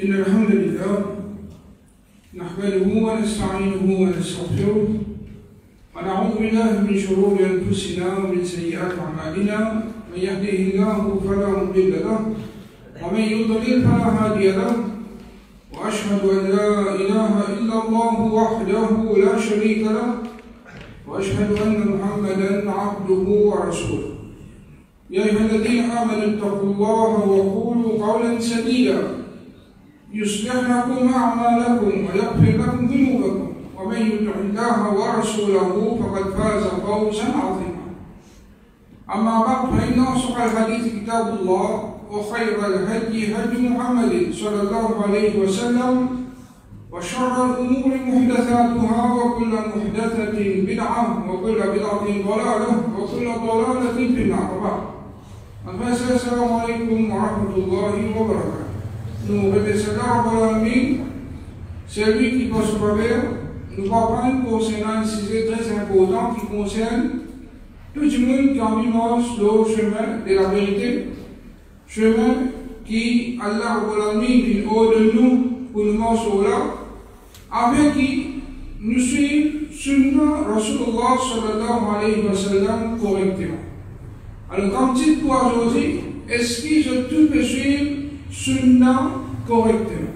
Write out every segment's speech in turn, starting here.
إن الحمد لله نحمده ونستعينه ونستغفره ونعوذ بالله من شرور أنفسنا ومن سيئات أعمالنا من يهده الله فلا مضل له ومن يضلل فلا هادي له وأشهد أن لا إله إلا الله وحده لا شريك له وأشهد أن محمدا عبده ورسوله يا أيها الذين آمنوا اتقوا الله وقولوا قولا سديدا يصلح لكم أعمالكم ويغفر لكم ذنوبكم ومن يطع الله ورسوله فقد فاز فوزا عظيما. أما بعد فإن أصدق الحديث كتاب الله وخير الهدي هدي محمد صلى الله عليه وسلم وشر الأمور محدثاتها وكل محدثة بدعة وكل بدعة ضلالة وكل ضلالة في النار. السلام عليكم ورحمة الله وبركاته. Nous remercions Allah, c'est lui qui peut se faire. Nous parlons concernant un sujet très important qui concerne tout le monde qui en vivance le chemin de la vérité, chemin qui Allah vit haut de nous pour nous montrer là, avec qui nous suivons Sunnah Rasulullah sallallahu alayhi wa sallam correctement. Alors, comme titre pour aujourd'hui, est-ce que je peux suivre Sunnah correctement?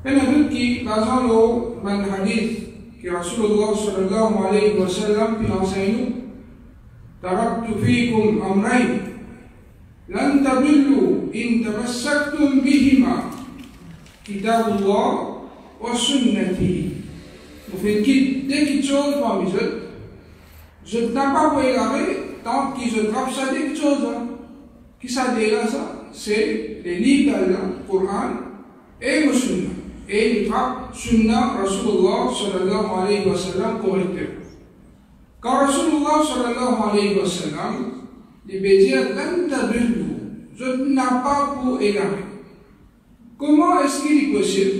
Il y a un qui, basant le hadith que Rasulullah sallallahu alayhi wa sallam qui enseigne nous, taraktu fikum amrayn lan tabillu in tamassaktum bihima kitabullah wa sunnati. Vous faites des petites choses parmi eux. Je ne t'ai pas pour égarer tant qu'ils se trappent ça des petites choses. Qui ça déjà ça? C'est les livres d'Allah, Coran et le Sunnah. Et il trappe Sunnah Rasulullah sallallahu alayhi wa sallam correctement. Quand Rasulullah sallallahu alayhi wa sallam, il veut dire lan tadillu, je n'ai pas pour égarer. Comment est-ce qu'il est possible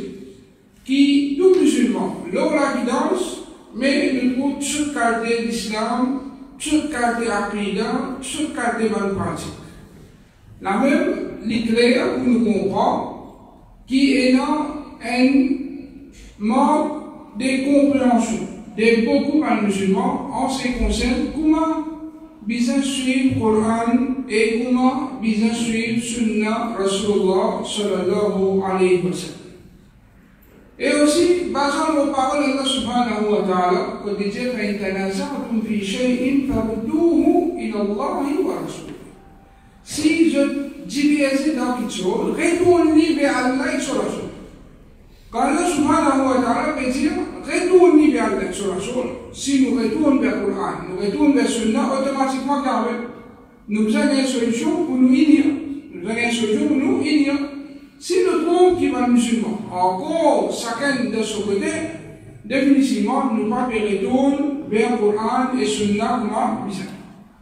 que tout musulman, l'eau la guidance, mais nous trouvons toute qualité d'islam, toute qualité aqidah, toute qualité bonne pratique. La même l'éclair pour nous comprendre qui est dans un manque de compréhension de beaucoup de musulmans en ce qui concerne comment bien suivre le Coran et comment bien suivre Sunnah Rasulullah sallallahu alayhi wa sallam. Et aussi, basant nos paroles d'Allah subhanahu wa ta'ala, quand il dit فَإِن تَنَازَعْتُمْ فِي شَيْءٍ فَرُدُّوهُ إِلَى اللَّهِ وَرَسُولِهِ. Si je diverge dans quelque chose, retourne-les vers Allah et sur Rasul. Quand Allah subhanahu wa ta'ala veut dire retourne-les vers Allah et sur Rasul, si nous retournons vers le Coran, nous retournons vers Sunnah, automatiquement nous avons une solution pour nous unir. Nous avons une solution pour nous unir. Si nous trouvons qu'il va musulman, encore chacun de son côté, définitivement, nous ne pas retourner vers le Coran et Sunnah comme bizarre.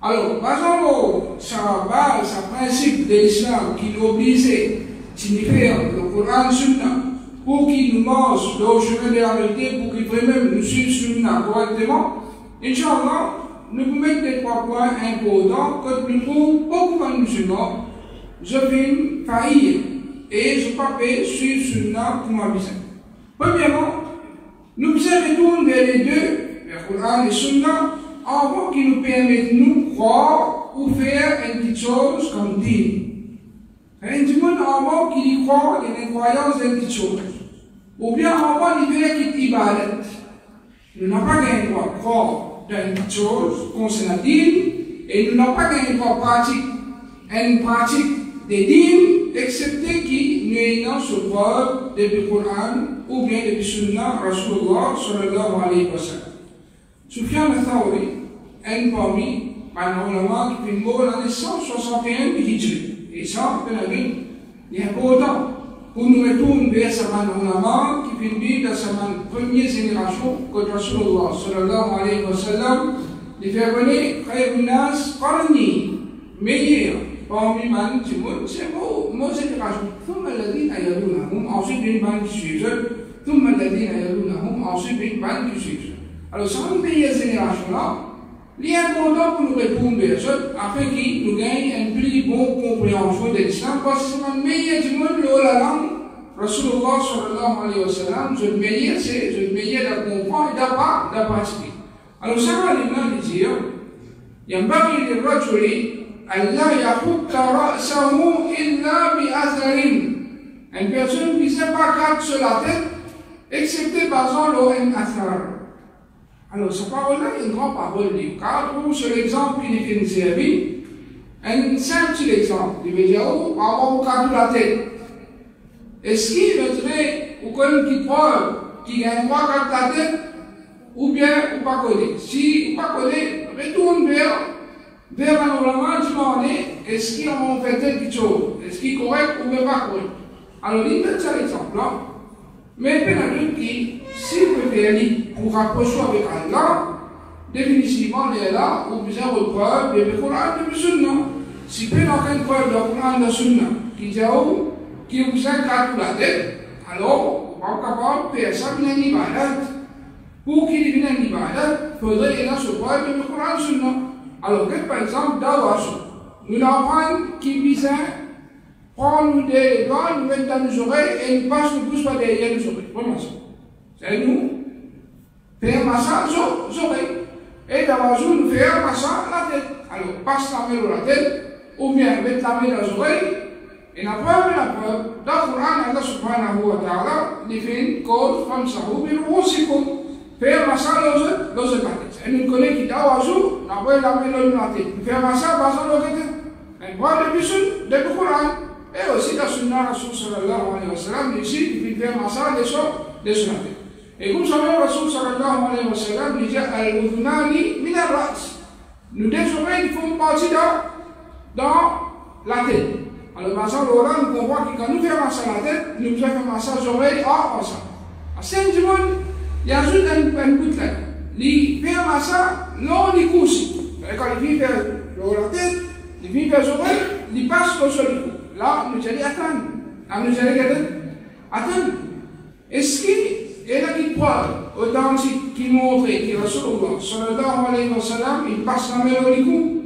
Alors, par exemple, sa base, sa principe de l'islam qui nous oblige à signifier le Coran et Sunnah pour qu'il nous montre le chemin de la vérité, pour qu'il vraiment nous suive Sunnah correctement, Inch'Allah, nous pouvons mettre des trois points importants que nous trouvons beaucoup de musulmans. Je vais faillir et je ne peux pas suivre Sunnah pour ma vie. Premièrement, nous devons retourner vers les deux, vers le Coran et Sunnah, avant qu'ils nous permettent de nous croire ou faire une petite chose comme dire. Un petit monde avant qu'il y croit, il y a une croyance d'une petite chose. Ou bien avant qu'il fait qu'il y ibadat. Nous n'avons pas gagné droit de croire d'une petite chose concernant dîme, et nous n'avons pas gagné droit de pratique, une pratique des dîmes, excepté qu'il nous est dans ce preuve depuis le Coran ou bien depuis Sunnah Rasulullah sallallahu alayhi wa sallam. Sufyan al-Thawri, un parmi les ulama qui est mort en l'année 161 Hijri. Et ça, il est important pour nous retourner vers sa ulama qui est venu dans sa première génération, quand Rasulullah sallallahu alayhi wa sallam, il fait venir Khayrunas Qarni, meilleur parmi les gens du monde, c'est mon génération. ثم الذين يلونهم, ensuite une bande qui suit eux, ثم الذين يلونهم, ensuite une bande qui suit eux. Alors, c'est une meilleure génération là. Il est important pour nous répondre vers eux afin qu'ils nous gagnent une plus bonne compréhension de l'islam parce que c'est la meilleure du monde, la langue Rasulullah sallallahu alayhi wa sallam, je le meilleur de comprendre et de pratiquer. Alors, ça va lui dire, ينبغي للرجل ألا يحط رأسه إلا بأثر. Une personne qui ne sait pas gratter sur la tête, excepté par un athar. Alors, cette parole-là est une grande parole. Car, sur l'exemple qu'il est venu servir, un simple exemple, il veut dire, par rapport au cas de la tête. Est-ce qu'il veut dire, ou comme qui croit, qui gagne pas gratte la tête, ou bien, ou pas connaît. Si, ou pas connaît, retourne vers un gouvernement, demander, est-ce qu'il en fait quelque chose? Est-ce qu'il est correct ou pas correct? Alors, il donne cet exemple-là. Mais il y a d'autres qui, s'il peut faire pour rapprocher avec Allah, définitivement, il est là, ou besoin de preuves, de Coran, de Sunna. Si il n'y a aucune preuve de Coran, de Sunna, qui dit, qui vous gratte la tête, alors, on va capable de faire ça, il y a une ibadat. Pour qu'il y ait une ibadat, il faudrait qu'il y ait ce preuve de Coran, de Sunna. Alors, par exemple, Dawash, nous l'avons qui vise prendre des doigts, nous mettre dans nos oreilles et nous passe le pouce par derrière nos oreilles. Vraiment ça. C'est nous. Faire massage aux oreilles. Et Dawash, nous faire massage à la tête. Alors, passe la main dans la tête, ou bien mettre la main dans les oreilles. Et la preuve, dans le Coran, Allah subhanahu wa ta'ala, il fait une cause, comme ça, ou bien aussi comme. Faire massage dans le tête. Et nous connaissons qui Dawash, nous avons la main dans la tête. Faire massage dans la tête. Et voilà depuis le Coran. Et aussi la sunna Rasul sallallahu alayhi wa sallam, ici, il fait massage des sunnates. Et comme ça, Rasul sallallahu alayhi wa sallam, il dit al-udhunani min al-ras. Nous des oreilles qui font partie dans la tête. Alors, massage l'oreille, nous comprenons que quand nous faisons massage la tête, nous faisons massage l'oreille en ça. À Saint-Dimon, il y a juste un bout là. Il fait massage, l'on dit couche. Quand il fait la tête, il fait les oreilles, il passe au sol du cou. Là, nous allons attendre. Là, nous allons attendre. Est-ce qu'il y a qui croit authentique qui montre que Rasulullah sallallahu alayhi wa sallam, il passe la main au cou?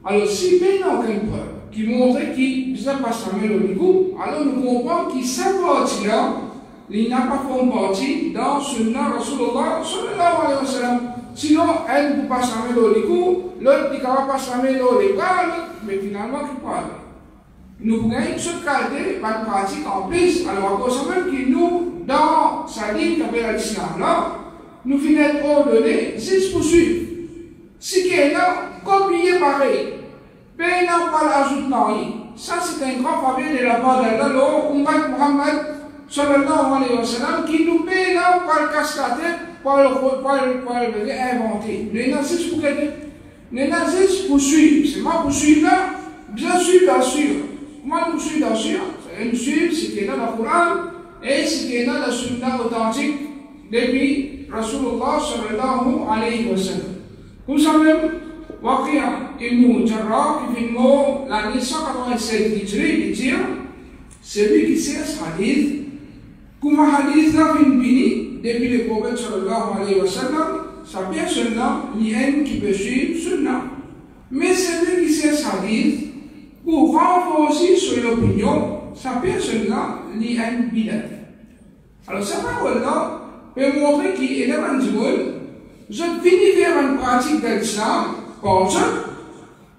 Alors, si il n'y a aucune preuve qui montre qu'il passe la main au cou, alors nous comprenons que cette partie-là, il n'a pas fait partie dans ce nom Rasulullah sallallahu alayhi wa sallam. Sinon, elle ne peut pas passer la main au cou, l'autre ne peut pas passer la main au bras, mais finalement, qui parle? Nous pouvons se calmer par une pratique en plus. Alors, à cause même que nous, dans sa ligne qu'appelle l'islam là, nous finissons ordonner 6 poursuivre. Si quelqu'un a copié pareil, mais n'a pas l'ajout de ça c'est un grand faveur de la part d'Allah, Muhammad sallallahu alayhi wa sallam, qui nous paye là par le cascader, par le inventer. Nous avons 6 pour aider. Nous avons 6 pour suivre. C'est moi pour suivre là, bien sûr. Moi, nous suivons bien sûr. Nous suivons ce qui est dans le Coran et ce qui est dans la sunna authentique depuis Rasulullah sallallahu alayhi wa sallam. Comme ça même, Waqia ibn Jarrah, qui vient de l'année 187 d'Hijri, il dit, celui qui sait ce hadith, comme un hadith là vient béni depuis le prophète sallallahu alayhi wa sallam, sa personne-là, il y a une qui peut suivre sunna. Mais celui qui sait ce hadith, pour renforcer sur l'opinion, sa personne-là, il y a une bidat. Alors, cette parole-là peut montrer qu'il est dans le monde. Je finis faire une pratique de l'islam, par exemple,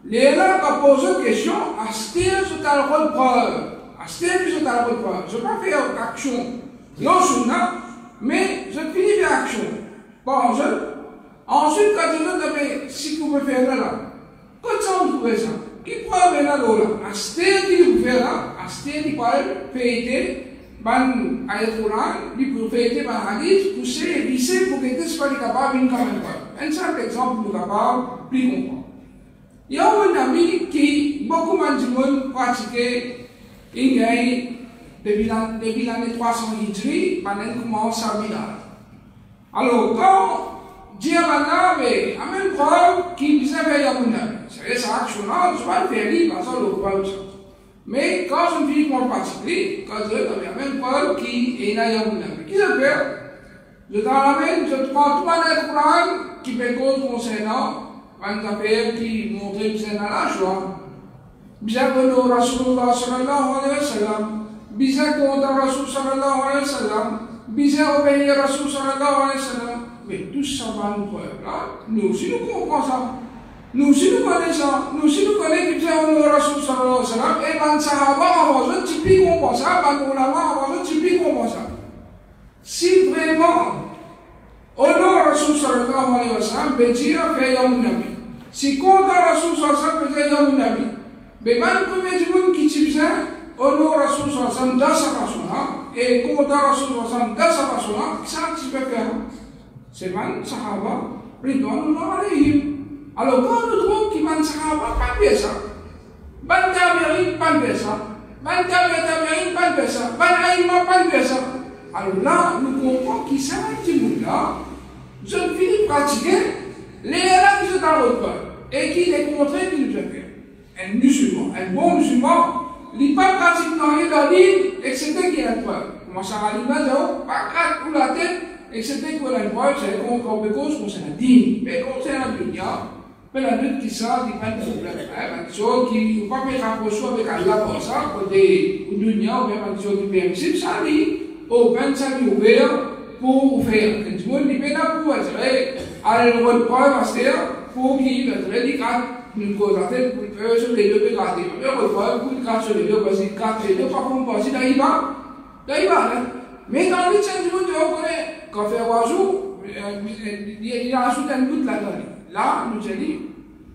les gens qui posent une question, à ce que je t'ai le preuve. Je ne vais pas faire action, non sunna, mais je finis faire action. Par exemple, ensuite, quand je veux si vous pouvez faire là, quand ça vous pouvez ça? Qui peut venir là, acheter qui vous fait là, acheter qui peut faire ban ayat Quran, qui peut faire ban hadith, pousser et visser pour que les gens soient capables de faire un simple exemple pour capable de plus comprendre. Il y a un ami qui, beaucoup de monde pratiqué, il y a depuis l'année 300 Hijri, il commence à vivre. Alors, quand Dieu m'a donné la même preuve qui disait qu'il y a un ami. C'est ça, action-là, je vais le faire lire, parce que le preuve. Mais quand je me dis qu'on particulier, quand je vais la même preuve qui est là, il y a un ami. Qui se fait? Je te ramène, je te prends tout le Coran qui fait cause concernant une affaire qui montre que c'est dans la joie. Bienvenue au Rasulullah sallallahu alayhi wa sallam. Bisa contre Rasul sallallahu alayhi wa sallam, bisa obéir Rasul sallallahu alayhi wa sallam. Mais tout ça va nous preuve là, nous aussi nous comprenons ça. Nous aussi nous connaissons ça. Nous aussi nous connaissons qui faisait honneur Rasul sallallahu alayhi wa sallam. Et man sahaba avant eux, typique comprend ça, man ulama avant eux, typique comprend ça. Si vraiment honneur Rasul sallallahu alayhi wa sallam, veut dire faire Yawm Nabi. Si contre Rasul sallallahu alayhi wa sallam, veut dire Yawm Nabi. Mais man premier du monde qui faisait honneur Rasul sallallahu alayhi wa sallam dans sa façon là, et contre Rasul sallallahu alayhi wa sallam dans sa façon là, ça tu peux faire. C'est man sahaba, ridwanullah alayhim. Alors quand nous trouvons qu'il man sahaba pas bien ça, ban tabi'in pas bien ça, ban tabi'in pas bien ça, ban aïma pas bien ça. Alors là, nous comprenons qu'il s'est un petit bout là, je finis de pratiquer les erreurs qui sont dans notre peuple et qui les contraintes qui nous ont fait. Un musulman, un bon musulman, il n'est pas pratique dans les dalil, etc. qui est un peuple. Comment ça va l'image, pas quatre ou la tête, etc. qui est un peuple, c'est encore des causes concernant la dîme, mais concernant la dunya. Mais la lutte qui sort, il n'y a pas de problème. Il faut qui ne pas mettre en rapport avec Allah pour ça, pour des dunya, ou même des choses qui permissibles, ça dit, open, ça dit ouvert pour faire. Quand tu me dis, mais là, pour être, aller le reprendre, pour qu'il va être dit, quand nous causons, pour faire sur les deux pégratés. Mais reprendre, pour le casser sur les deux, parce que quatre et deux, par contre, parce que d'ailleurs, mais dans le sens où tu reconnais, quand faire un jour, il y a ajouté un doute là-dedans. Là, nous avons dit,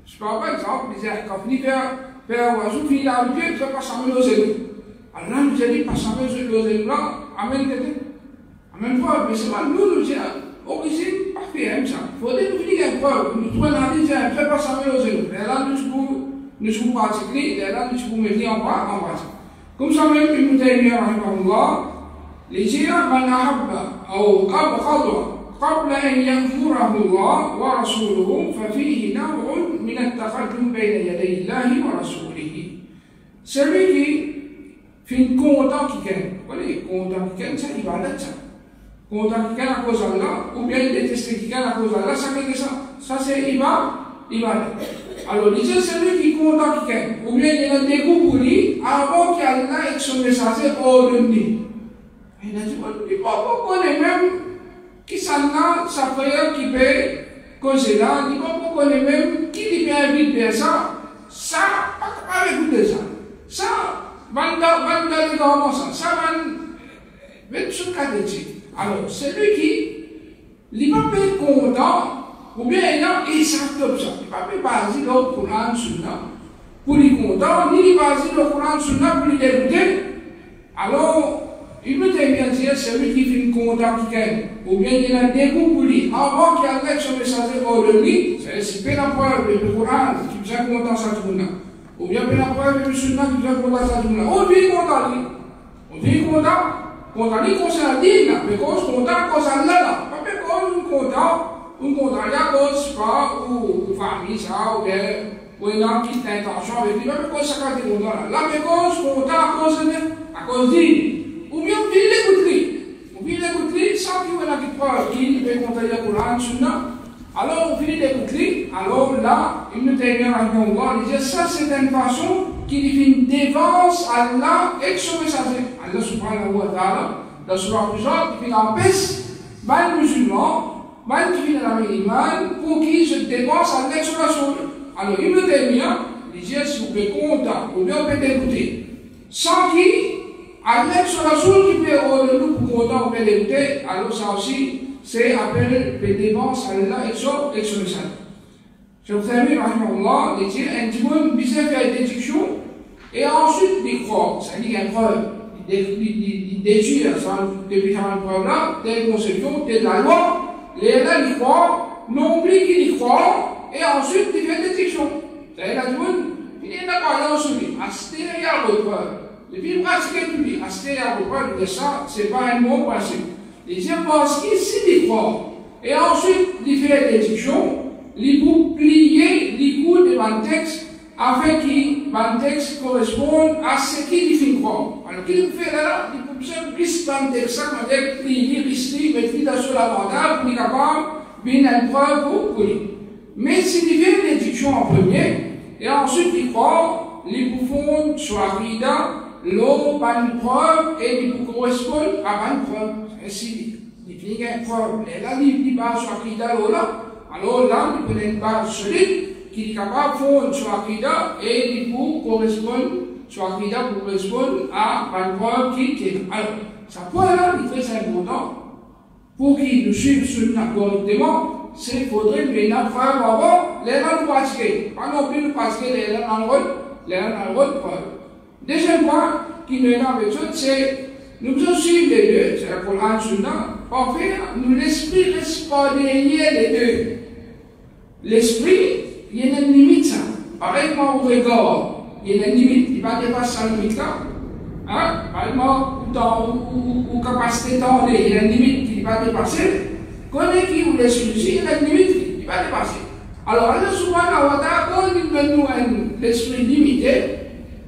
je parle par exemple, quand on dit faire un oiseau, puis il a habitué, il ne peut pas s'amener aux élus. Alors là, nous avons dit, pas s'amener aux élus là, amène tête. Amène preuve, mais c'est pas nous, nous disons, origine, pas fait, ça. Il faut nous finir une preuve. Nous trouvons la dit, il ne peut pas s'amener aux élus. Mais là, nous sommes particuliers, et là, nous sommes mis en bas, Comme ça, même, il nous a dit, les gens, man ahabba, ou abqadwa, قبل أن يأمره الله ورسوله ففيه نوع من التقدم بين يدي الله ورسوله. Celui qui fait content qui gagne, voilà, content qui gagne, c'est ibadat ça. Content qui gagne à cause d'Allah, ou bien détesté qui gagne à cause d'Allah, ça fait que ça c'est ibadat. Alors, il dit celui qui content qui gagne, ou bien il a des goûts pour lui, avant qu'Allah ait son messager hors de lui. Il a dit, il ne peut pas connaître même qui s'en a, sa prière qui peut causer là, il ne va pas connaître même qui lui peut inviter ça, pas écouter ça. Ça, va les grands ça va mettre sur le cas de Dieu. Alors, celui qui, il va pas être content, ou bien il s'adopte ça. Il ne va pas baser le Coran Sunna pour lui content, ni il baser le Coran Sunna pour lui dégoûter. Alors, il me dit bien dire, celui qui fait une content qui gagne, ou bien il a un dégoût pour lui, avant qu'il arrête son messager hors de lui, c'est bien la preuve, le Coran qui faisait content ça tout le monde. Ou bien la preuve, le Sunna qui faisait content ça tout le monde. On vit content lui. On vit content lui concernant lui, mais cause content concernant là. Pas cause content, il y a cause pas, ou famille ça, ou bien, ou il y a une petite intention avec lui, mais cause ça quand il est content là. Là, mais cause content à cause lui. Ou bien on vit l'écouter sans qu'il y ait une preuve qui peut contrer le Coran, Sunna. Alors on finit d'écouter, alors là, il nous dit bien à Allah, il dit ça c'est une façon qui lui fait une défense à Allah et son messager. Allah subhanahu wa ta'ala, dans le surah Al-Fajr, qui fait empêche les musulmans, qui viennent à l'iman, pour qu'ils se dépensent à Allah et son Rasoul. Alors il nous dit bien, il dit si vous pouvez compter, ou bien vous pouvez écouter, sans qui avec ce Rasoul qui peut nous pour content ou bien l'écouter, alors ça aussi, c'est appelé les défenses à Allah et son message. Je vous ai mis, rahimahullah, il dit, un petit monde, il fait une déduction, et ensuite, il croit, c'est-à-dire une preuve, il déduit, depuis qu'il y a une preuve là, telle conception, telle la loi, les là, il croit, non plus qu'il y croit, et ensuite, il fait une déduction. C'est-à-dire, un petit monde, il est d'accord, sur lui, à ce qu'il y a une preuve. Et puis, pratiquer tout lui, acheter à peu de ça, ce n'est pas un mot principe. Les gens pensent qu'ici, il croit. Et ensuite, il fait des déductions, il peut plier les coups de mon texte afin que mon texte corresponde à ce qu'il fait croire. Alors, qu'il fait là, il peut faire plus mon texte, ça, mon texte, plier, risquer, mettre sur la bandade, pour capable, bien une preuve pour lui. Mais s'il fait des déductions en premier, et ensuite il croit, il peut fondre sur la rida, l'eau pas une preuve et il correspond à une preuve. Ainsi, il finit une preuve. Et là, il base sur Akida là. Alors là, il prend une base solide qui est capable de fondre sur Akida et il correspond sur Akida pour correspondre à une preuve qui est. Alors, ça point là, il est très important. Pour qu'ils nous suivent Sunna correctement, c'est qu'il faudrait que nous preuve avant les langues pratiquées. Pas non plus nous pratiquer les langues preuve. Deuxième point qui nous est avec ça, c'est nous devons suivre les deux, c'est le Coran et Sunna. En fait, nous l'esprit reste pas derrière les deux. L'esprit, il y a une limite ça. Pareillement au regard, il y a une limite, il va dépasser la limite là. Hein? Pareillement, ou capacité d'entendre, il y a une limite qui va dépasser. Connaît qui ou l'esprit, il y a une limite qui va dépasser. Alors, Allah subhanahu wa ta'ala, quand il donne nous un esprit limité,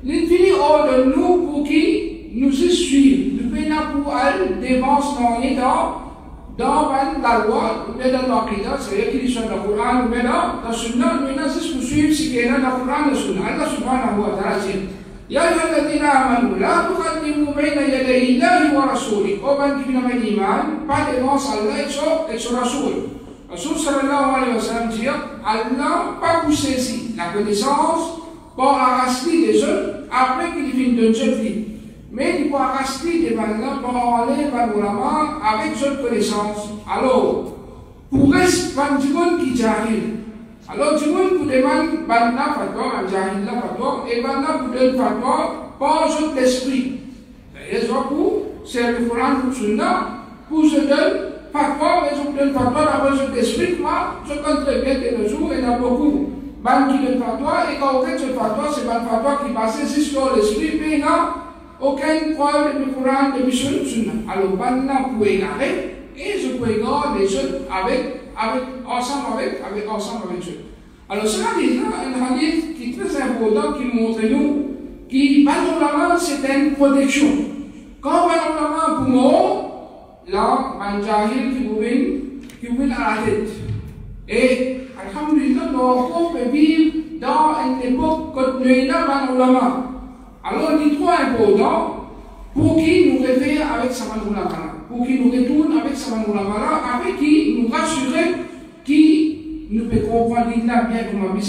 il finit hors de nous pour qu'il nous suive. Nous venons pour aller dévancer dans la loi, nous venons dans l'Aqida, c'est-à-dire qu'il est sur le Coran, nous venons dans le Sunna, nous venons juste pour suivre ce qui est dans le Coran et le Sunna. Allah subhanahu wa ta'ala dit يا أيها الذين آمنوا لا تقدموا بين يدي الله ورسوله. Oban qui n'a iman, pas devance Allah et son Rasoul. Rasoul sallallahu alayhi wa sallam dit Allah pas vous saisi la connaissance pour arracher des jeunes après qu'il vienne de jeune. Mais il peut arracher des malins pour aller vers l'ulama avec cette connaissance. Alors, pour rester du monde qui arrive. Alors, du monde pour demander Banna Fatwa, Jahillah Fatwa, et Banna pour donner Fatwa, pas juste l'esprit. Et ça pour, c'est le Coran pour Sunna, pour se donner Fatwa, mais je donne Fatwa d'avoir cet esprit, moi, je compte très bien de nos jours, et il y en a beaucoup. Ban qui donne Fatwa, et quand on fait ce Fatwa, c'est Ban Fatwa qui passe jusqu'à l'esprit, mais il n'y a aucune preuve de Coran, de Sunna. Alors, Banna pour égarer, et je peux égarer les jeunes ensemble avec eux. Alors, ce hadith-là, un hadith qui est très important, qui montre nous, qui, Banolama, c'est une protection. Quand Banolama pour moi, là, un jahil qui vous vient à la tête. Et, alhamdulillah, nous pouvons vivre dans une époque que nous avons Banolama. Alors, il est trop important pour qu'il nous réveille avec sa Banolama. Pour qu'il nous retourne avec sa Banolama, avec qui nous rassurer qui nous peut comprendre l'Inna bien comme un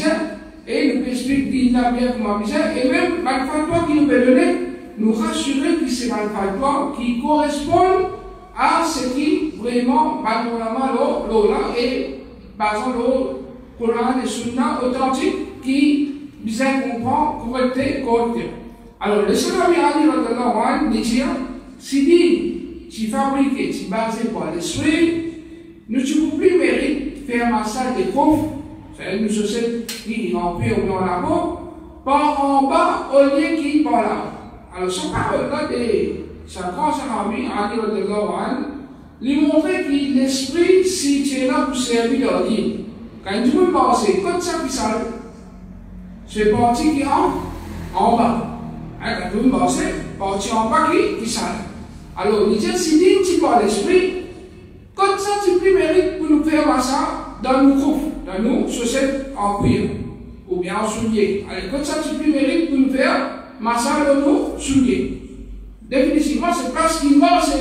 et nous peut expliquer l'Inna bien comme un et même le fatwa qui nous peut donner, nous rassurer que c'est un fatwa qui correspond à ce qui vraiment là et basant le Coran et Sunna authentique qui bien comprend correctement. Alors le Sahabi Ali radhiyallahu anhu dit si dit, si fabriqué, si basé par l'esprit, nous ne pouvons plus mériter faire un massage des pauvres, c'est une société qui remplit au dans la peau, par en bas au lieu qui par là. Alors, ce parole-là de sa grand Sahabi, Ali radhiyallahu anhu, lui montrait que l'esprit, si tu es là pour servir leur dîme, quand tu veux passer, comme ça qui sale, c'est parti qui en bas. Quand tu veux passer, parti en bas qui sale. Alors, il dit, si tu parles l'esprit, comme ça, tu peux mériter pour nous faire ça dans nos groupes, dans nos sociétés en cuir, ou bien en soulier. Allez, comme ça, tu peux mériter pour nous faire ça dans nos souliers. Définitivement, c'est parce qu'il marche,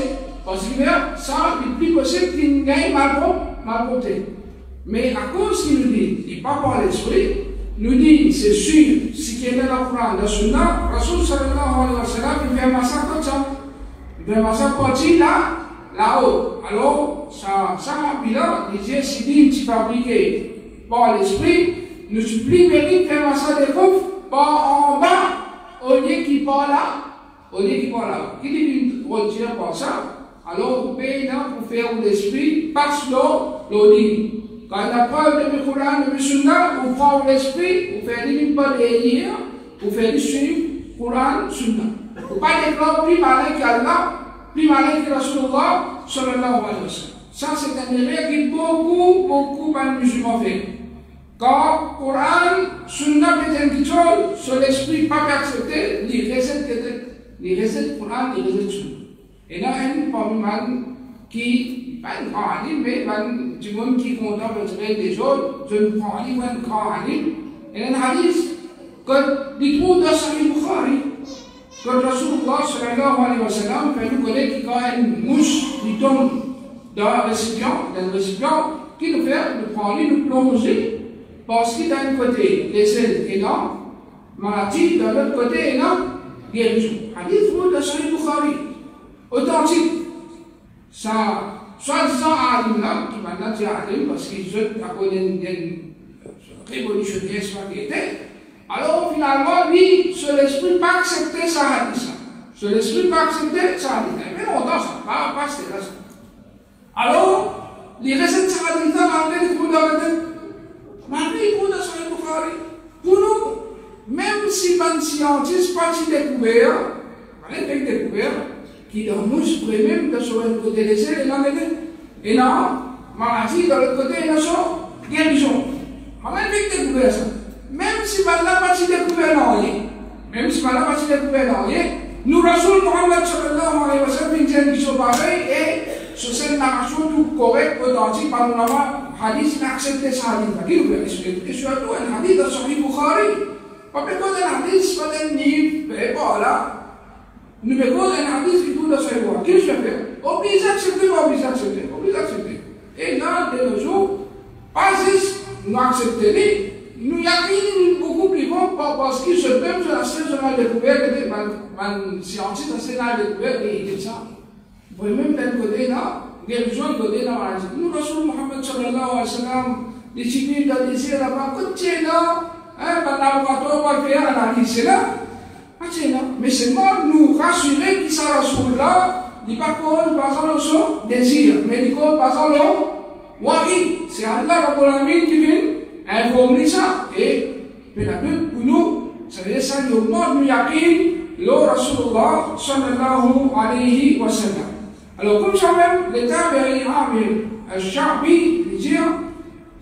parce que ça, il est plus possible qu'il gagne mal porté. Mais à cause qu'il nous dit, il pas par l'esprit, nous dit, c'est sûr, ce qui est dans le Coran, dans le Sunna, Rasul sallallahu alayhi wa sallam, il fait ça comme ça. Il fait ça parti là-haut. Alors, ça, là, il disait, si tu fabriqué par l'esprit, ne suis plus mérite de faire ça des pauvres, par en bas, au lieu qui part là. Qui dit qu'il retire par ça, alors vous payez là pour faire l'esprit, passe l'eau dit. Quand il y a preuve de le Coran, de le Sunna, vous prenez l'esprit, vous faites des pas de lire, vous faites du suivre, Coran, Sunna. Vous ne pas déclarer plus malin qu'Allah, plus malin que Rasulullah, sallallahu alayhi wa sallam. Ça, c'est un erreur qui beaucoup de musulmans font. Quand Coran, Sunna, peut-être quelque chose, sur l'esprit pas accepté, les recettes Coran, les recettes Sunna. Et là, il y a parmi man qui, pas un grand alim, mais du monde qui contemple des autres, je ne prends pas un grand alim. Et un hadith, que les trouve dans Sahih Bukhari, quand Rasulullah sallallahu alayhi wa sallam fait nous connaître qu'il y a une mouche qui tombe dans un récipient, qui nous fait nous prendre, nous plonger, parce qu'il y a d'un côté les ailes énormes, maladie, de l'autre côté énorme, guérison. Hadith de Sahih Bukhari, authentique. Ça, soi-disant alim-là, qui maintenant dit alim, parce qu'il jette à cause d'une révolutionnaire spaghetti. Alors finalement, lui, sur l'esprit, pas accepter ça hadith. Sur l'esprit, pas accepter ça hadith. Mais longtemps, ça va pas passer là. Alors, les recettes de ça hadith, malgré les trous d'arrêter, malgré les trous de Sahih Bukhari, pour nous, même si les scientifiques pas découvert, qui dans nous même de sur un côté des ailes et non, maladie de l'autre côté, et non, guérison. On a découvert ça. Même si Mallah n'a pas découvert rien, nous, Rasoul Muhammad sallallahu alayhi wa sallam, une question pareille et sur cette narration tout correcte, authentique, par nous avons hadith, il a accepté ce hadith. Qui nous fait et surtout un hadith de Sahih Bukhari. Pas que un hadith, pas un livre, et voilà. Nous mettons un hadith qui tout de Sahih Bukhari. Qu'est-ce que je fais? Obligé d'accepter. Et là, de nos jours, pas juste nous accepter. Nous y avons beaucoup plus bon parce qu'ils se plaignent sur la science de la découverte, les scientifiques de la découverte, et ça. Vous voyez même d'un côté là, guérison de côté là, nous, Rasoul Muhammad sallallahu alayhi wa sallam, les civils de désir là-bas, écoutez là, l'avocat va faire l'analyse, c'est là. Mais seulement nous rassurer qu'il s'en Rasoul là, il ne pas cause par exemple son désir, mais il cause par exemple le wahi. C'est Allah qui vient informer ça et peut-être pour nous, ça veut dire ça, le monde nous yakin, le Rasulullah sallallahu alayhi wa sallam. Alors, comme ça même, l'État Amir al-Shabi, il dit,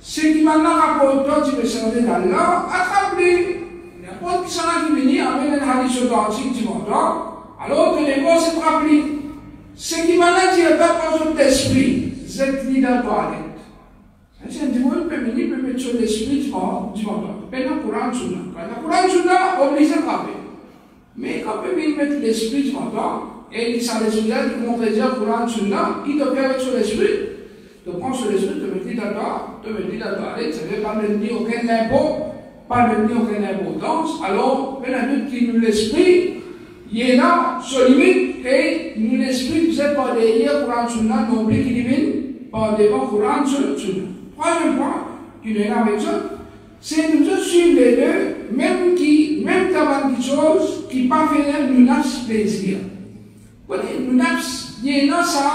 c'est qui maintenant rapporte du message d'Allah, attrape-les. N'importe qui s'en a qui vient, amène un hadith authentique du monde, alors que les mots se rappellent. C'est qui maintenant dit, pas besoin d'esprit, c'est l'idée toilette. C'est un dimanche féminin peut mettre sur l'esprit du monde. Maintenant, Coran Sunna. Quand Coran Sunna, obligé de rappeler. Mais quand on peut mettre l'esprit du monde, et il s'en résout de montrer dire Coran Sunna, il te fait sur l'esprit. Tu prends sur l'esprit, tu me dis d'accord, ça ne veut pas me dire aucun impôt, pas me dire aucune importance. Alors, il y a un qui nous l'esprit, il est là, sur limite, et nous l'esprit, vous êtes pas derrière Coran Sunna, non plus qui divine, par devant Coran Sunna. Troisième point, qui est là avec ça, c'est nous suivre les deux, même dans des choses qui ne pas faire nous nafs plaisir. Vous voyez, nous nafs, il y a ça,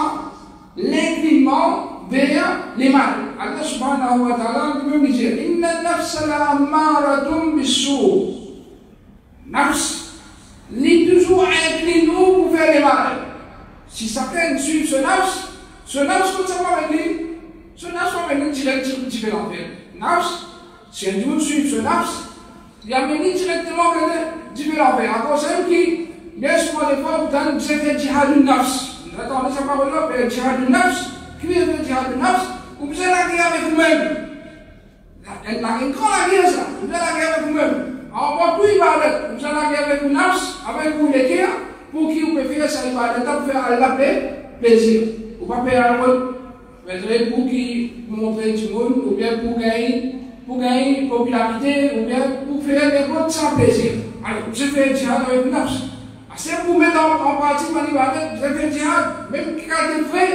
l'inclinement vers les mal. Allah subhanahu wa ta'ala lui-même dit, Inna nafsa la amaratum bissou. Nafs, il est toujours incliné pour faire les mal. Si certains suivent ce nafs, comme ça va venir. Ce nafs va venir différent. Nafs, si un jour suit ce nafs, il y a venu directement différent. À cause de qui, laisse-moi des fois, vous avez fait djihad du nafs. Attendez, ça parole là, mais djihad du nafs, qui est le djihad du nafs, vous avez la guerre avec vous-même. Une grande guerre, ça. Vous avez la guerre avec vous-même. Alors, moi, tout il va être. Vous avez la guerre avec vous nafs, avec vous les guerres, pour qui vous pouvez faire ça, il va être pour faire la paix, plaisir. Vous ne pouvez pas faire un rôle. Pour qui montrer du monde, ou bien pour gagner popularité, ou bien pour faire des votes sans plaisir. Alors, vous avez fait djihad avec une nafs. C'est pour mettre en pratique, vous avez fait djihad, même quand c'est vrai,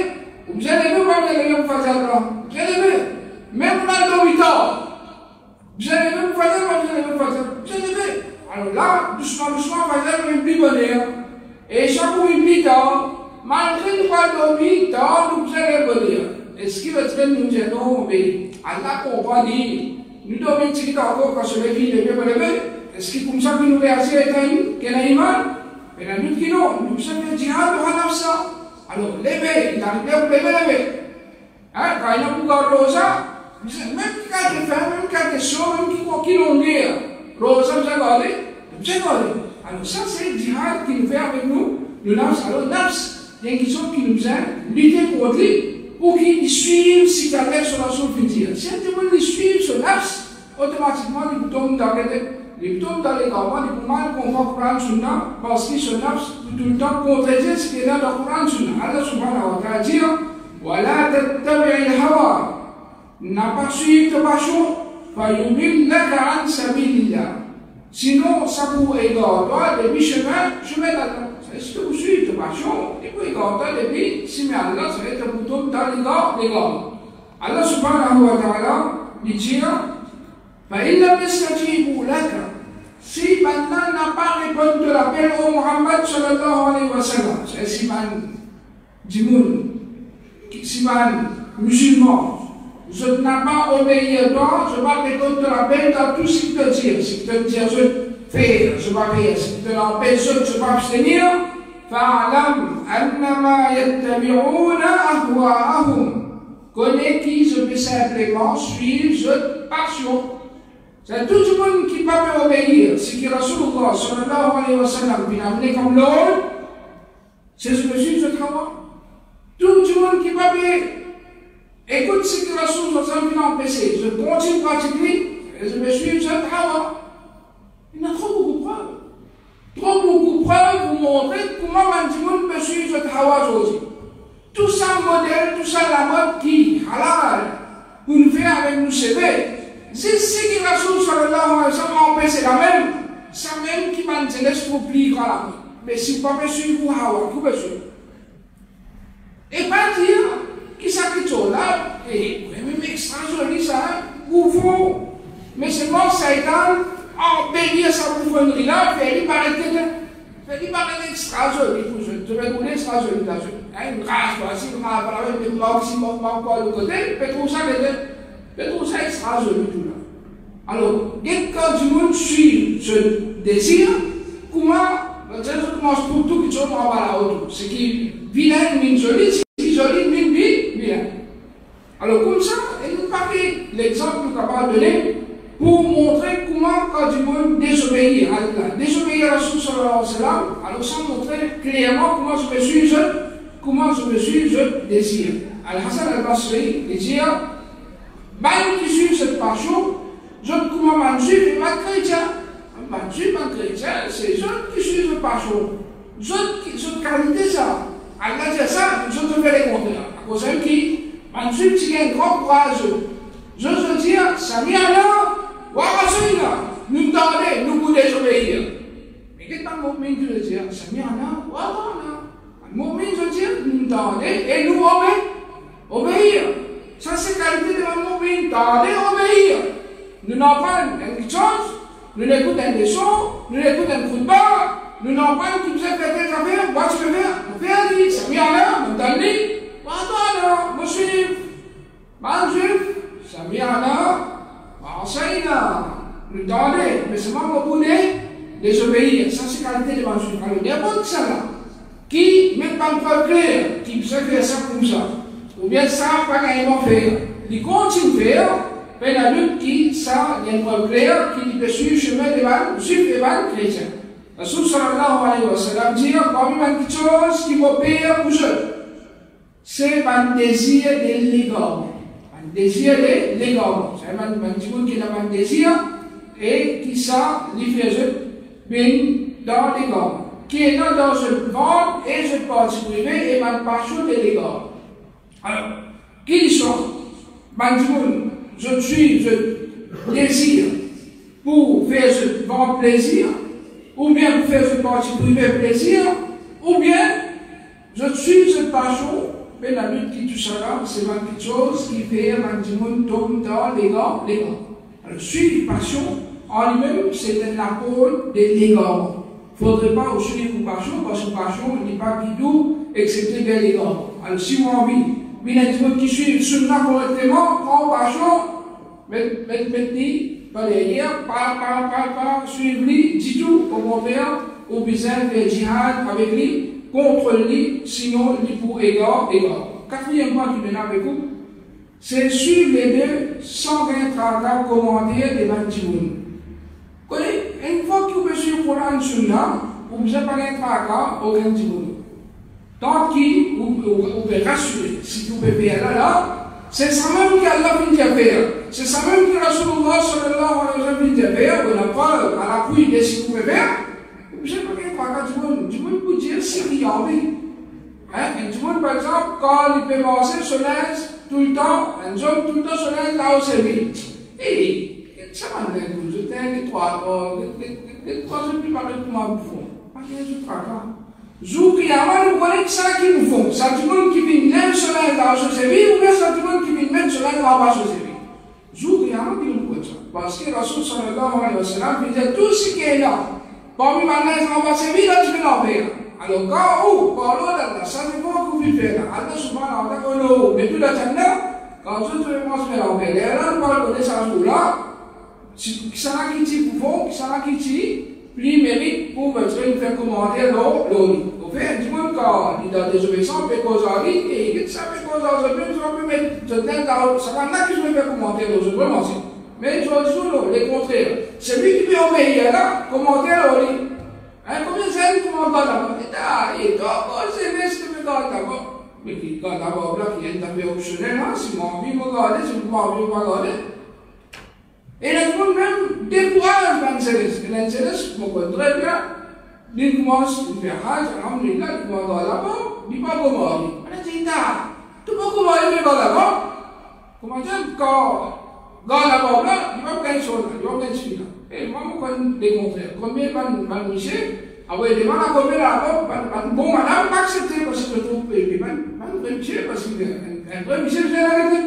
vous avez vu comme vous avez vu pour faire ça. Vous avez vu, même dans le 8 ans, vous avez vu pour faire ça, vous avez vu pour faire ça. Vous avez vu. Alors là, doucement, vous avez vu plus bonheur. Et chaque fois, il dit, malgré le pas de 8 ans, vous avez bonheur. Est-ce qu'il va être nous dire non, mais Allah comprend dire, nous devons dire encore quand celui qui est bien levé, est-ce qu'il comme ça que nous réagissons qu'il a iman? Mais la lutte qui non, nous sommes djihad de Hanafsa. Alors, lever, il arrive à lever. Quand il y a beaucoup de rosa, même quand il fait, même quand il chaud, même qui l'ont dit, rosa, vous avez gardé. Alors, ça, c'est le djihad qui nous fait avec nous, le nafs. Alors, nafs, il y a une question qui nous aide, lutter contre lui. Pour qu'ils suivent si quelqu'un sur la source future. Si un témoin les suit sur nafs, automatiquement, ils tombent dans les tombes dans les gamins, les mal comprendre le Coran Sunna, parce qu'ils se nafs tout le temps contredire ce qui est dans le Coran Sunna. Allah subhanahu wa ta'ala dit, وَلَا تَتَّبِعِ الْهَوَى, n'a pas suivi ta passion, فَيُضِلَّكَ عَنْ سَبِيلِ اللَّهِ. Sinon, ça vous égare, toi, depuis chemin d'Allah. Est-ce que vous suivez ta passion, et vous égare, toi, depuis, si mais Allah, ça va être vous tombe dans les gars. Allah subhanahu wa ta'ala, il dit, فَإِنْ لَمْ يَسْتَجِيبُوا لَكَ. Si maintenant n'a pas répondu de l'appel au Muhammad sallallahu alayhi wa sallam, c'est si man dimoun, si man musulman, je n'ai pas obéi à toi, je vais répondre de l'appel dans tout ce qu'il te dit. Si tu te dis, je fais, je vais faire. Si tu te l'empêches, je vais abstenir. فَاعْلَمْ أَنَّمَا يَتَّبِعُونَ أَهْوَاءَهُمْ. Connais qui je vais simplement suivre cette passion. C'est tout le monde qui va me obéir. Ce qui Rasulullah sallallahu alayhi wa sallam vient amener comme l'ordre, c'est ce que je suis, je travaille. Tout le monde qui va me écoute ce que Rasulullah sallallahu alayhi wa sallam vient empêcher. Je continue à pratiquer et je me suis, je travaille. Il y a trop beaucoup de preuves. Trop beaucoup de preuves pour montrer comment tout le monde me suit, je travaille aujourd'hui. Tout ça modèle, tout ça la mode qui, halal, pour nous faire avec nous sévères. C'est ce que Rasul sallallahu alayhi wa sallam c'est la même, ça même qui m'a dit laisse pour plier quand la mais si pas me suivre pour Hawa, vous me suivre. Et pas dire qui ça qui est là, et même extra joli ça, vous faut, mais c'est bon, ça est dans, en bénir sa bouffonnerie là, fait il paraît extra joli, je vais vous extra joli là, une grâce, voici, on va parler de maximum encore de côté, mais tout ça, mais tout ça extra joli tout là. Alors, quand du monde suit ce désir, comment, je commence pour tout qui tourne en bas là-haut. Ce qui vilain, mine jolie, ce qui joli, mine vilain. Alors, comme ça, il nous paraît l'exemple qu'on va donner pour montrer comment, quand du monde désobéir à Allah, désobéir à Rasul sallallahu alayhi wa sallam, alors ça montrer clairement comment je me suis, je désire. Al-Hassan al-Basri, il dit, même qui suit cette passion, je ne comment pas suivre et pas chrétien. Pas suivre un chrétien, c'est je qui suis cette passion. Je qualité ça. Allah dit ça, je te fais les contraires. À cause de qui, man suivre qui a un grand courage. Je veux dire, Sami'ana, wa Rasulina, nous donnez, nous vous désobéir. Mais qu'est-ce que le moment qui veut dire, Sami'ana, wa Rasulina. Le moment veut dire, nous donnez et nous obéir. Ça, c'est la qualité de la mobile. Tardez à obéir. Nous n'avons pas quelque chose, nous n'écoutons des sons, nous n'écoutons un coup de barre, nous n'avons pas qui nous a fait des affaires, moi je veux faire, on fait un lit, ça vient là, on donne lit, voilà, moi suivre, mal juif, ça vient là, enseigne là, nous donnez, mais c'est pas mon bout désobéir. Ça, c'est la qualité de la juif. Alors, n'importe ça là, qui, même pas une preuve claire, qui peut faire ça comme ça. Ou bien ça, pas carrément faire. Il continue à faire, mais la lutte qui, ça, il y a une preuve claire qui peut suivre le chemin des vannes chrétiens. Rasul sallallahu alayhi wa sallam dit, parmi une petite chose qui m'opère pour eux, c'est un désir de l'égarement. Un désir de l'égarement. C'est un petit monde qui a un désir et qui ça, lui fait bien dans l'égarement. Qui est dans ce ventre et ce parti privé et ma passion de l'égarement. Alors, qui sont, je suis, je désire pour faire ce bon plaisir, ou bien pour faire ce parti privé plaisir, ou bien je suis cette passion, mais la lutte qui touche à l'âme, c'est quelque chose qui fait un tombe dans les gants. Alors, suivre passion, en lui-même, c'est un apport de l'égarement. Il ne faudrait pas suivre une passion, parce que passion n'est pas bidou, excepté de l'égarement. Alors, si vous avez envie, il y a des gens qui suivent sunna correctement, prend passion, mettez, pas derrière, pas, suivez-lui, dit tout, au contraire, au besoin de djihad avec lui, contre lui, sinon, lui pour égard. Quatrième point qui vient avec vous, c'est suivre les deux 120 tractats commandés des Bantimoun. Une fois que vous suivez le Coran sunna, vous n'avez pas un tractat au Bantimoun. Tant qu'il vous pouvez rassurer, si vous pouvez faire là, C'est ça même qu'Allah vient de faire. C'est ça même que Rasulullah sallallahu alayhi wa sallam vient de faire. On n'a pas à l'appui de ce qu'on peut faire. Je ne sais pas du monde peut dire ce qu'il y a envie. Du monde, par exemple, quand il peut manger son linge tout le temps, un homme tout le temps son linge là où c'est lui. Et ça m'a dit, je t'ai dit trois jours plus par le comment vous font. Pas qu'il y ait du fracas. Jour qui a mal, vous voyez que ça qui nous font. Ça du monde qui vient même son linge là où c'est lui, ou bien ça du monde qui vient même son linge là où c'est lui. Jour qui a mal, qui nous font ça. Parce que Rasul sallallahu alayhi wa sallam disait tout ce qui est là. Parmi ma linge là où c'est lui, là tu peux l'enlever. Alors, quand par l'autre, ça c'est pas que vous faites. Allah subhanahu wa ta'ala, mais tout le temps, quand je te pense à l'envers, et là, on parle de ça là, qui s'en a qui t'y pour qui s'en a qui t'y, plus mérite pour me faire commenter l'autre. Au fait, du monde, quand il a des obéissances, il peut causer à lui, et il ça peut causer à lui, ça peut mettre, ça va là qui je vais faire commenter l'autre, vraiment, mais tu vois toujours les contraires. C'est lui qui peut obéir là, commenter l'autre. Combien de temps d'abord? Et toi, c'est vrai que tu regardes d'abord. Mais qui regarde d'abord là, qui est un peu optionnel, si mon envie me regarder, si mon envie me regarder. Et là, tout le monde même décourage l'intérêt. L'intérêt, je me connais très bien. Il commence à faire Hajj, alhamdulillah, il commence d'abord, il ne dit pas comment aller. On a dit, tu peux comment aller d'abord? Comment dire, quand d'abord là, il va pas gagner chose, il va pas gagner celui-là. Et moi, je connais des contraires. Combien de Michel, après, il demande à combien là-bas, bon, madame, pas accepter parce que je trouve que je vrai Michel, parce qu'un vrai Michel, c'est la vérité.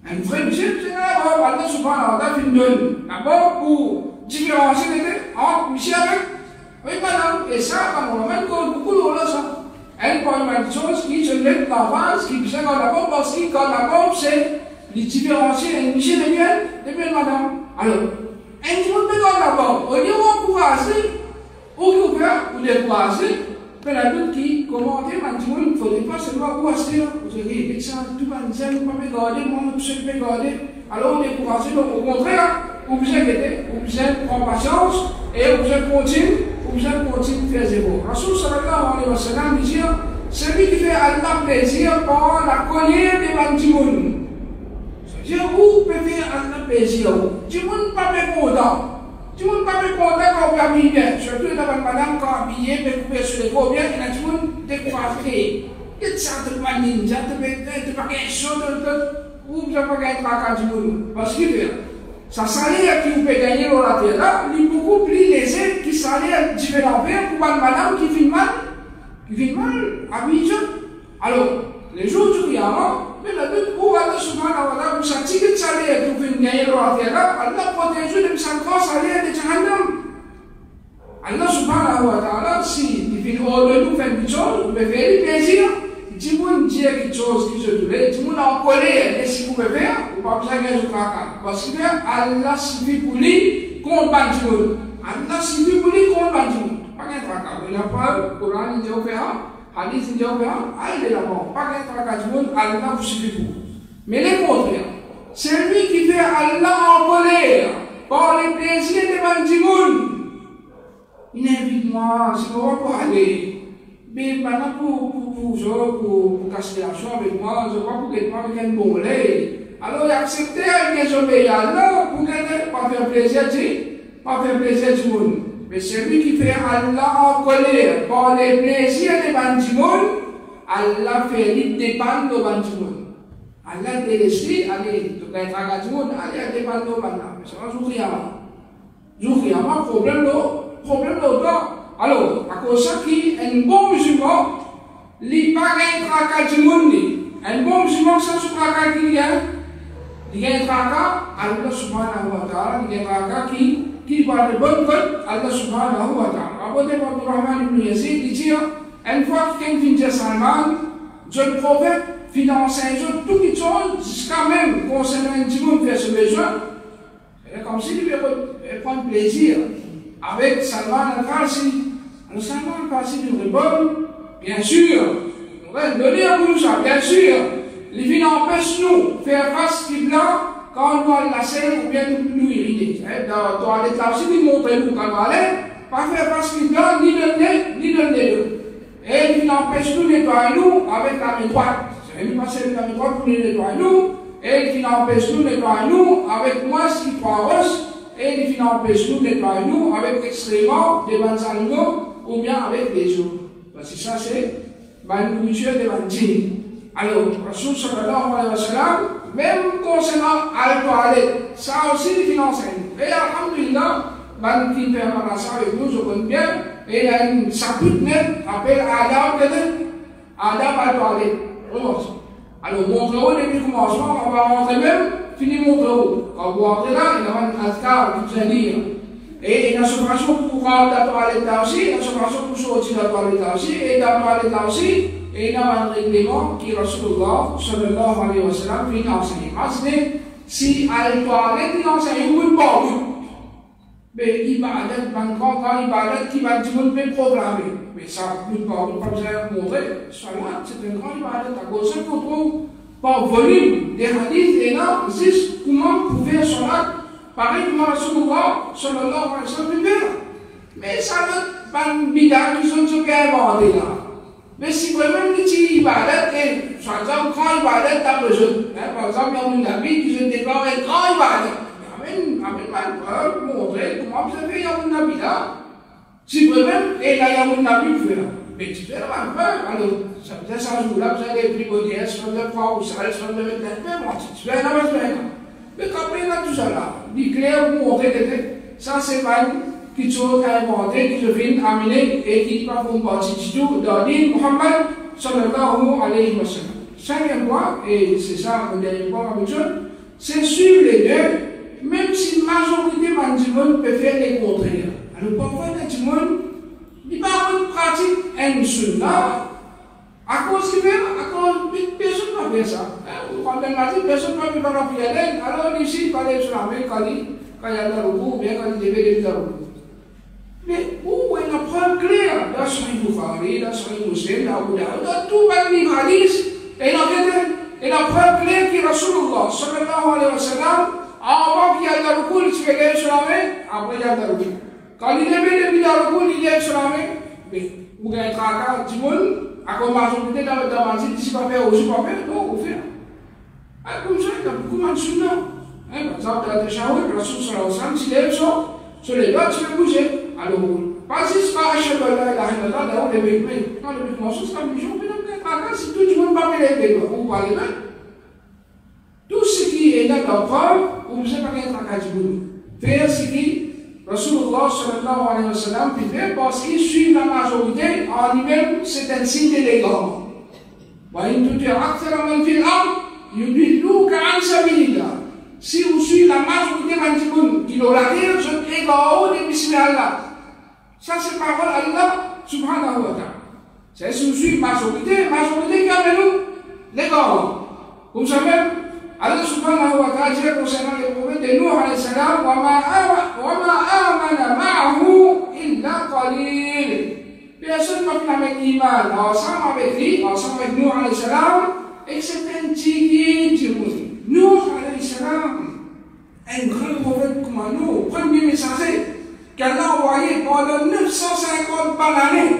Un vrai Michel, c'est la vérité. Maintenant, souvent, on a une donne. D'abord, pour différencier entre Michel avec. Oui, madame, et ça, on a même beaucoup de rôles, ça. Elle parle de choses qui se lèvent en face, qui se lèvent d'abord, parce que quand d'abord, c'est les différencier, Michel et bien, madame. Alors, un petit peu d'abord, au lieu d'encourager, ou décourager, mais la doute qui commentait, il ne faudrait pas seulement encourager. Vous avez dit ça, tout le monde disait, vous ne pouvez pas garder, moi, je ne peux pas garder. Alors on décourage, donc au contraire, vous vous inquiétez, vous vous prendre patience, et vous continuez de faire zéro. Rasul sallallahu alayhi wa sallam dit, celui qui fait Allah plaisir par la colère des bandits. C'est-à-dire, vous pouvez faire un plaisir. Tu ne peux pas faire content. Tu ne peux pas faire content quand vous habillez bien. Surtout dans la madame, quand habillé, vous pouvez se lever bien, et là, tu peux décoiffer. Il y a ça de pas ninja, tu pas quelque chose ou vous n'avez pas gagné 3-4 jours. Parce que ça salaire qui vous peut gagner dans la terre là, il est beaucoup plus léger que salaire différent pour une madame qui fait mal habillée. Alors, les jours du Qiyamah, mais la lutte pour Allah subhanahu wa ta'ala, vous savez que ça allait être une gagnée dans la terre là, Allah protège de sa grâce à l'air de Jahannam. Allah subhanahu wa ta'ala, si il fait de nous faire quelque chose, vous pouvez faire du plaisir. Si vous dites quelque chose qui se trouve, si vous en colère, et si vous pouvez faire, vous ne pouvez pas gagner du fracas. Parce que Allah suffit pour lui contre Bandimoun. Allah suffit pour lui contre Bandimoun. Pas gagner de fracas. Vous n'avez pas le Coran, il dit au Féha. Hadith dit au Féha. Allez là-bas. Pas gagner de fracas du monde, Allah vous suffit pour. Mais les contraires, c'est lui qui fait Allah en colère par les plaisirs de Bandimoun. Il invite moi, si on va pas aller. Mais maintenant, pour casser la chambre avec moi, je crois que moi avec un bon lait. Alors, il a accepté qu'il obéit à Allah pour ne pas faire plaisir du monde. Mais celui qui fait Allah en colère par les plaisirs des bandimons, Allah fait lui dépendre de bandimons. Allah délaisse, allez, tu vas être à bandimons, allez, dépendre de bandimons. Mais ça va souffrir. Problème là. Alors, à cause de ça, un bon musulman, il n'y a pas de tracas du monde. Un bon musulman, c'est ce tracas qu'il y a. Il y a un tracas, Allah subhanahu wa ta'ala, il y a un tracas qui parle de bonne code, Allah subhanahu wa ta'ala. Après, Abdul Rahman ibn Yazid, il dit, une fois que quelqu'un vient Salman, le prophète finance un jour, tout qui chose, jusqu'à même concernant un petit monde faire ce besoin. C'est comme s'il devait prendre plaisir avec Salman al-Farsi. Le Salman al-Farsi nous répond, bien sûr, on va donner à vous ça, bien sûr, les vignes empêchent nous faire face qui blanc quand on doit la scène ou bien nous irriter. Dans les là aussi, ils montrent nous quand on va aller, pas faire face qui blanc, ni de nez, ni de nez. Et les vignes empêchent nous nettoyer nous avec la main droite. Et nous passons dans le droit pour les nettoyer nous, et qui n'empêche nous de nettoyer nous avec moi ce qui prend roche, et qui n'empêche nous de nettoyer nous avec extrêmement des bons animaux ou bien avec des eaux. Parce que ça, c'est la nourriture de la dîme. Alors, Rasul sallallahu alayhi wa sallam, même concernant la toilette, ça aussi, il enseigne. Et alhamdulillah, ban qui permanent ça avec nous, je connais bien, et il y a une chapitre net, appelle Adam à la toilette. Alors, montrez-vous depuis le commencement, on va rentrer même, finir montrez-vous. Quand vous rentrez là, il y a un azkar qui vous dire. Et il y a une séparation pour rentrer la toilette là aussi, il y a une séparation pour sortir la toilette là aussi, et dans la toilette là aussi, et il y a un règlement qui est Rasulullah sallallahu alayhi wa sallam qui enseigne. Imaginez si à la toilette, il enseigne une bonne. Mais ibadat, quand ibadat qui va dire qu'on programmer. Mais ça, une bonne, comme je l'ai montré, salat, c'est un grand ibadat. À cause de qu'on trouve par volume des hadiths, et là, juste comment pouvait salat, pareil comme Rasulullah sallallahu alayhi wa sallam. Mais ça ne pas une bida qui sont inventés là. Mais si vraiment les petits ibadat, et par exemple, grand ibadat, t'as besoin. Par exemple, il y a un nabi qui se déclare un grand ibadat. Amen, mal montrer comment vous avez un nabi là. Si vraiment, et là, il y a un nabi qui fait là. Mais tu fais là, alors, ça veut dire ça joue là, vous avez pris vos dièses, soit de fois ou ça, soit de mettre la main, tu fais là, mais quand il y a tout ça là, dit clair, vous montrez, ça c'est pas qui sont inventés, qui deviennent amenés et qui ne font pas partie du tout dans l'île Muhammad sallallahu alayhi wa sallam. Cinquième point, et c'est ça le dernier point avec eux, c'est suivre les deux, même si la majorité du monde peut faire les contraires. Alors parfois, du monde, il va avoir pratique un sunna, à cause de personne ne va faire ça. Quand on a dit personne ne va faire la prière, alors ici, il fallait se laver quand il y a le repos, ou bien quand il devait le repos. Mais où est la preuve claire? Dans Sahih Bukhari, dans Sahih Muslim, dans Abu Daoud, dans tout le hadith, et la preuve claire qui est Rasulullah sallallahu alayhi wa sallam, avant qu'il y ait le repos, il se fait se laver, après il y a le repos. Quand il devait le repos, il y a se laver, mais vous avez un tracas du monde, à comme majorité dans le damasi, ici pas faire, aussi pas faire, non, vous faites. Comme ça, il y a beaucoup de sunna. Par exemple, dans le tashahhud, Rasul sallallahu alayhi wa sallam, s'il lève sur les doigts, tu peux bouger. Alors, pas juste par acheter la ilaha d'abord les bébés. Quand le bébé c'est comme mission, mais non, si tout le monde va me les bébés, vous parlez même. Tout ce qui est dans la preuve, vous ne savez pas qu'un tracas du boulot. Faire ce qui, Rasulullah sallallahu alayhi wa sallam, fait parce qu'il suit la majorité, en lui-même, c'est un signe d'élégance. Si vous suivez la majorité de qui l'aura dit, je vais en haut de Bismillah. Ça, c'est parole Allah subhanahu wa ta'ala. C'est si vous suivez la majorité qui a nous, les gars. Vous savez, Allah subhanahu wa ta'ala dit concernant les prophètes de Nuh alayhi salam, wa ma amana ma'ahu illa qalil. Personne ne peut avec l'iman ensemble avec lui, ensemble avec Nuh alayhi salam, et c'est un tigre du monde. Nuh alayhi salam, un grand prophète comme nous, premier messager, qu'elle a envoyé pendant 950 par l'année,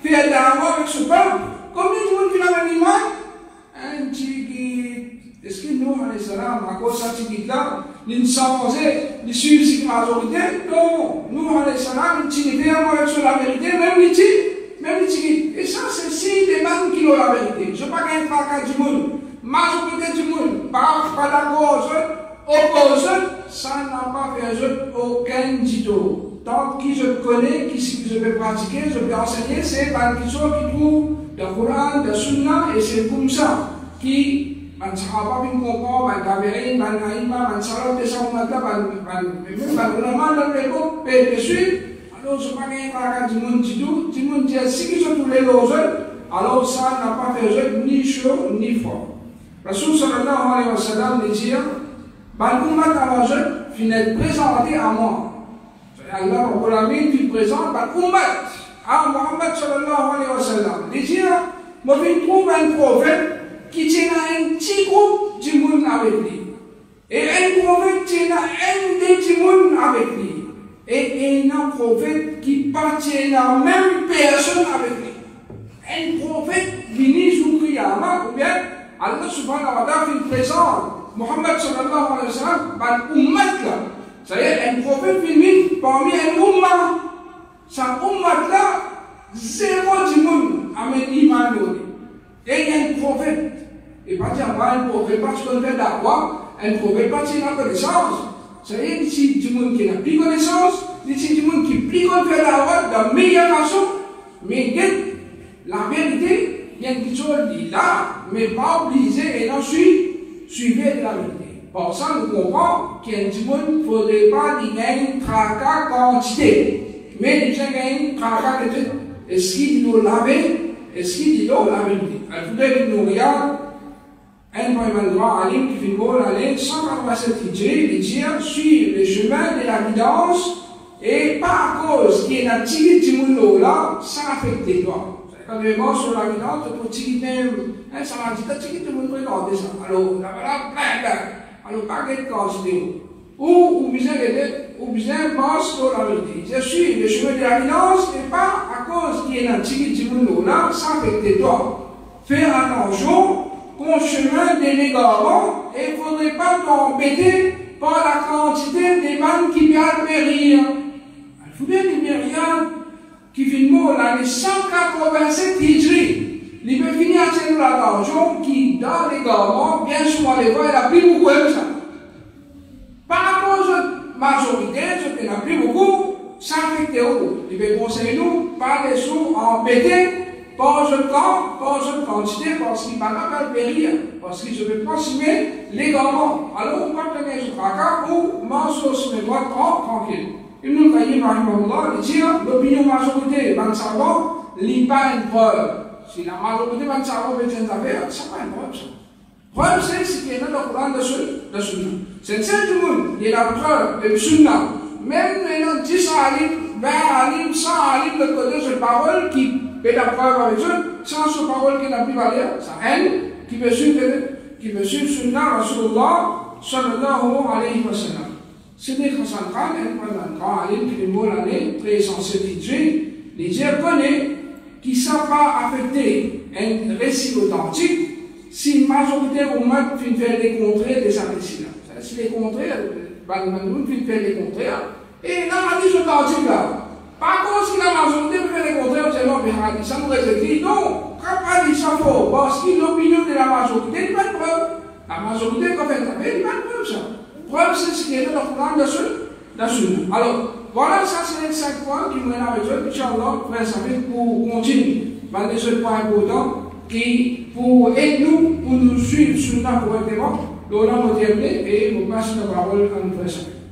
faire d'avoir avec ce peuple. Combien de monde qui a un iman? Un tigre. Est-ce que Nuh alayhi salam, à cause de ce tigre-là, il s'enfonçait, il suivait cette majorité? Non. Nuh alayhi salam, il tirait avec sur la vérité, même les tigres. Et ça, c'est si des gens qui ont la vérité. Je ne sais pas qu'il y a un tracas du monde. Majorité du monde, pas d'accord, oppose, ça n'a pas fait aucun dito. Tant que je connais, que je peux pratiquer, je peux enseigner, c'est par qui trouve le Coran, le Sunna, et c'est comme ça qui, man sahaba bin comprend, man tabi'in, man aïma, man salaf de sa umat, man ulama, man l'époque, et de suite, alors je ne sais pas qu'il y a un du monde dit, si qui sont tous les autres, alors ça n'a pas fait ni chaud ni froid. Rasul sallallahu alayhi wa sallam dit, ban ummat avant je finit présenté à moi. Allah Rabbul Alamin qui présente ban ummat à Muhammad sallallahu alayhi wa sallam. Dit, moi je trouve un prophète qui tient un petit groupe du monde avec lui. Et un prophète tient un petit monde avec lui. Et un prophète qui partit à la même personne avec lui. Un prophète venu sur Qiyamah, ou bien Allah subhanahu wa ta'ala fait présent Muhammad sallallahu alayhi wa sallam par ummat là. C'est-à-dire un prophète venu parmi un ummat. Sa ummat là, zéro du monde amène iman. Et il y a un prophète. Et pas dire moi un prophète parce qu'on fait d'accord, un prophète parce qu'il a connaissance. C'est-à-dire ici du monde qui n'a plus connaissance, ici du monde qui plus qu'on fait la route de la meilleure façon. Mais la vérité, il y a une chose qui est là, mais pas obligé et non suivez de la vérité. Pour ça, nous comprenons qu'il y a du monde, il ne faudrait pas qu'il y ait une tracas quantité. Mais les gens gagnent une tracas quantité. Est-ce qu'il nous laver? Est-ce qu'il dit l'eau la vérité? Il faudrait que nous regardions un grand alim qui fait bon l'année 187 Hijri, il dit suivre le chemin de la guidance et pas à cause qu'il y a un petit du monde là, ça affecte les doigts. Quand on est mort sur la guidance, pour tirer, ça m'a dit, tu tout le monde regarde ça. Alors, alors, pas de quantité. Ou bien pense sur la vérité. Je suis le chemin de la guidance et pas à cause qu'il y a un petit du monde là, ça affecte les doigts. Faire attention qu'au chemin de l'égarement, et il ne faudrait pas t'embêter par la quantité des balles qui viennent périr. Il faudrait des myriades qui finissent l'année 187 Hijri. Il peut finir à cette attention qui, dans l'égarement, bien souvent les voix, il n'a plus beaucoup de ça. Par rapport à la majorité, ce qui n'a plus beaucoup, ça affecte beaucoup. Il peut conseiller nous, pas des sous embêtés. Pas de temps, pas de quantité, parce qu'il ne va pas périr, parce qu'il ne peut pas signer légalement. Alors, on va tenir ce tracas ou marcher sur les droits tranquille. Il nous a dit, il dit, l'opinion majorité, dans le savant, il n'y a pas une preuve. Si la majorité dans le savant fait une affaire, ça n'est pas une preuve, ça. Preuve, c'est ce qui est dans le Coran de Sunna. C'est le seul du monde, il y a la preuve de Sunna. Même maintenant, 10 alim, 20 alim, 100 alim de côté sur parole qui et la preuve avec eux, sans ce parole qui n'a plus valeur, sa haine, qui me suit Sunna Rasulullah sallallahu alayhi wa sallam. C'est des Hassan Khan, un grand alim qui est mort l'année, très censé dire, les Japonais qui ne savent pas affecter un récit authentique, si une majorité au moins finit faire les contraires de sa récit-là. Si les contraires, Banmanoun finit faire les contraires, et dans la hadith authentique là, par contre, si la majorité fait les contraires, c'est l'homme et ça nous reste dit non, quand pas dit ça faux, parce que l'opinion de la majorité, il n'y a pas de preuve. La majorité, quand elle fait, il n'y a pas de preuve, ça. Preuve, c'est ce qui est dans le Coran de Sunna. Alors, voilà, ça c'est les 5 points qui mènent avec eux, Inch'Allah, frère Samir, pour continuer. Dans des seuls points importants qui, pour aider nous, pour nous suivre Sunna correctement, nous allons terminer et nous passons la parole à notre frère Samir.